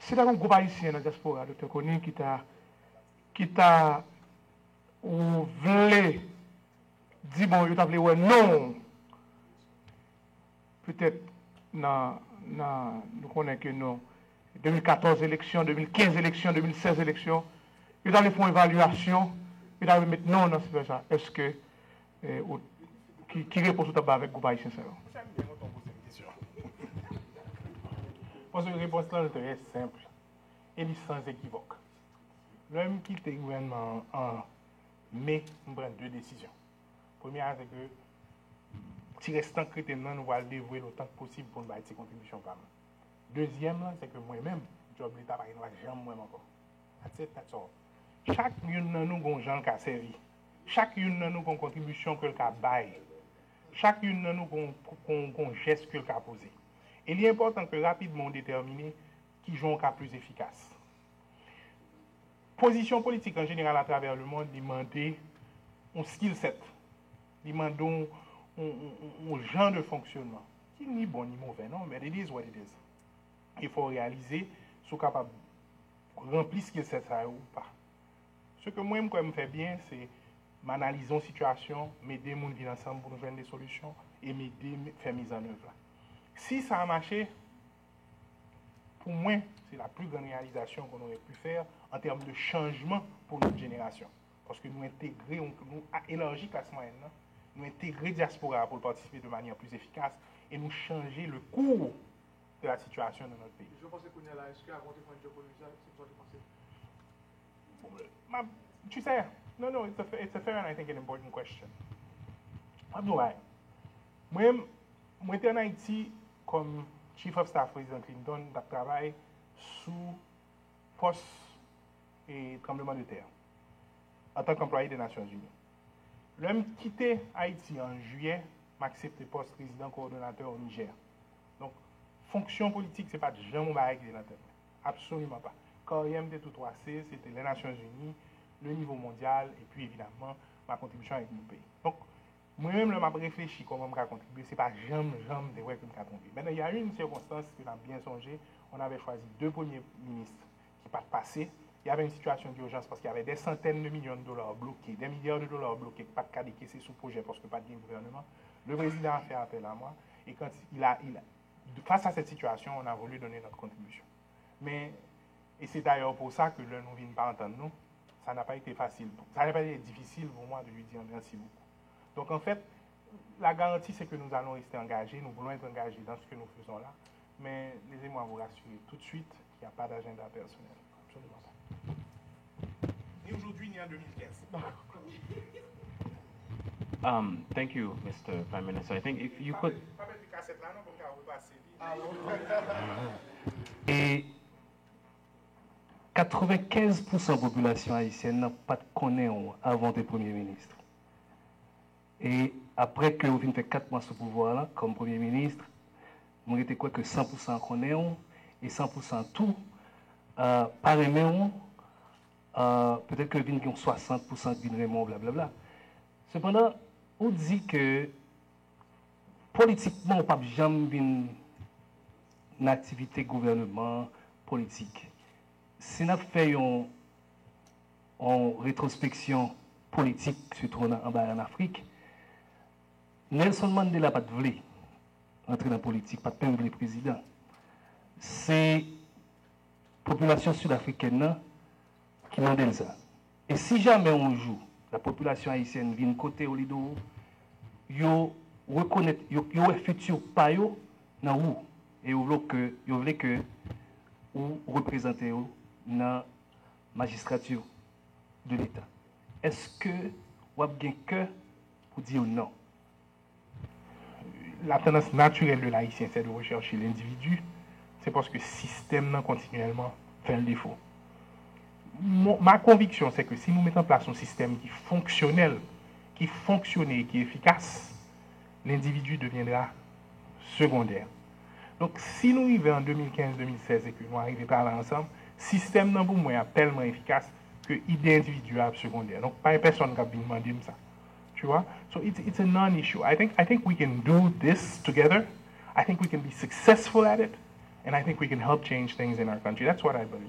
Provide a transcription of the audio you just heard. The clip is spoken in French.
c'est un groupe haïtien dans la diaspora, Dr. Kony, qui t'a ou voulait dire, bon, il t'a appelé, ouais, non. Peut-être, nous connaissons que non. 2014 élections, 2015 élections, 2016 élections, il a fait une évaluation, il a mettre non dans ce ça. Est-ce que, qui répond tout à avec le groupe haïtien, ça? Parce que la réponse là est très simple et sans équivoque. L'homme qui était gouvernement en mai, nous prenons deux décisions. Première, c'est que si restant chrétien, nous allons dévouer le temps possible pour nous faire des contributions. Deuxième, c'est que moi-même, je n'ai pas jamais moi encore. That's all. Chacune de nous a un gens qui a servi. Chacune de nous a une contribution que a baillé. Chacune de nous a un geste que a posé. Et il est important que rapidement déterminer qui joue un cas plus efficace. Position politique en général à travers le monde demande un skill set, demande un genre de fonctionnement qui n'est ni bon ni mauvais, non, mais it is what it is. Il faut réaliser si vous êtes capable de remplir ce skill set ça ou pas. Ce que moi je fais bien, c'est m'analyser une situation, m'aider les gens vivre ensemble pour nous joindre des solutions et m'aider à faire mise en œuvre. Si ça a marché, pour moi, c'est la plus grande réalisation qu'on aurait pu faire en termes de changement pour notre génération. Parce que nous intégrer, nous élargir la classe moyenne, nous intégrer diaspora pour participer de manière plus efficace et nous changer le cours de la situation dans notre pays. Je pense que là, est-ce qu'avant de faire une géopolitique, c'est quoi tu pensais? Tu sais, non, it's a fair and I think an important question. Abdoulaye, moi, j'étais en Haïti comme Chief of Staff président Clinton, qui travaille sous poste et tremblement de terre en tant qu'employé des Nations Unies. L'homme quitté Haïti en juillet, m'a accepté poste président coordonnateur au Niger. Donc, fonction politique, ce n'est pas jamais avec les Nations. Absolument pas. Quand IMD tout 3C, c'était les Nations Unies, le niveau mondial, et puis évidemment, ma contribution avec mon pays. Donc, moi-même, je m'ai réfléchi comment je vais contribuer. Ce n'est pas jamais de ouais que je vais contribuer. Maintenant, il y a une circonstance que l'on a bien songé. On avait choisi deux premiers ministres qui ne pas passé. Il y avait une situation d'urgence parce qu'il y avait des centaines de millions de dollars bloqués, des milliards de dollars bloqués, pas de cas décaissés sous projet parce que pas de gouvernement. Le président a fait appel à moi. Et quand face à cette situation, on a voulu donner notre contribution. Et c'est d'ailleurs pour ça que nous ne venons pas entendre nous. Ça n'a pas été facile. Ça n'a pas été difficile pour moi de lui dire merci beaucoup. Donc en fait, la garantie c'est que nous allons rester engagés, nous voulons être engagés dans ce que nous faisons là, mais laissez-moi vous rassurer tout de suite qu'il n'y a pas d'agenda personnel. Absolument pas. Et aujourd'hui, il y a 2015. Thank you, Mr. Prime Minister. I think if you could... Et 95% de la population haïtienne n'a pas de connaissance avant des premiers ministres. Et après que vous venez faire 4 mois sous pouvoir là, comme Premier ministre, vous avez quoi que 100% connaissance et 100% tout. Pareillement, peut-être que vous avez 60% de Raymond, blablabla. Cependant, on dit que politiquement, on ne peut pas jamais une activité gouvernement politique. Si nous faisons en rétrospection politique, surtout en Afrique, Nelson Mandela n'a pas de voulu entrer dans la politique, pas de peine de président. C'est la population sud-africaine qui demande ça. Et si jamais on joue, la population haïtienne vient côté au lido, yo reconnaître, yo futur pas yo dans où et yo veut que ou représenter dans la magistrature de l'État. Est-ce que vous avez bien cœur pour dire non? La tendance naturelle de l'haïtien, c'est de rechercher l'individu. C'est parce que le système continuellement fait le défaut. Ma conviction, c'est que si nous mettons en place un système qui est fonctionnel, qui fonctionne et qui est efficace, l'individu deviendra secondaire. Donc, si nous arrivons en 2015-2016 et que nous arrivons par là ensemble, le système, pour moi, est tellement efficace que l'idée individuelle est secondaire. Donc, pas une personne qui a demandé ça. Tu vois? So, it's a non-issue. I think we can do this together. I think we can be successful at it. And I think we can help change things in our country. That's what I believe.